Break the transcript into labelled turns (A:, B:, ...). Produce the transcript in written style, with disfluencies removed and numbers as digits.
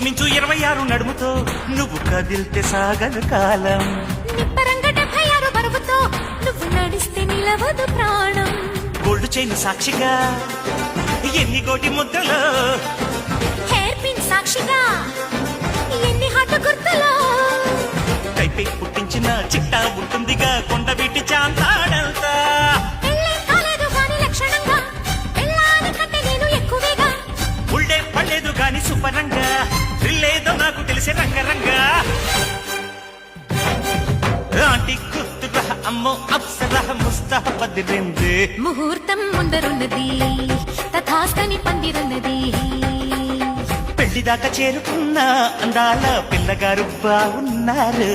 A: మించు 26 నడుముతో నువ్వు కదిల్తే సాగదు కాలం.
B: నిప్పరంగ 76 బరువుతో నువ్వు నడిస్తే నిలవదు ప్రాణం.
A: గోల్డ్ చైన్ సాక్షిగా ఎన్ని కోటి ముద్దలో,
B: హెయిర్ పిన్ సాక్షిగా ఎన్ని హాటు గుర్తులో.
A: కైపే పుట్టించిన చిట్టా ఉంటుందిగా కొండ వీటి చాంతాడంతా.
B: పెళ్ళే కాలేదు గాని లక్షణంగా పెళ్ళాని కంటే నేను ఎక్కువేగా.
A: ఉళ్ళే పడలేదు గాని సుపరంగా థ్రిల్లేదో నాకు తెలిసే రంగరంగా. ఆంటీ గుర్తుగా అమ్మో అప్సరా ముస్తాహ బదిరింది.
B: ముహూర్తం ముందరున్నది తథాస్తని పందిరున్నది.
A: పెళ్లిదాకా చేరుకున్న అందాల పిల్లగారు బాగున్నారు.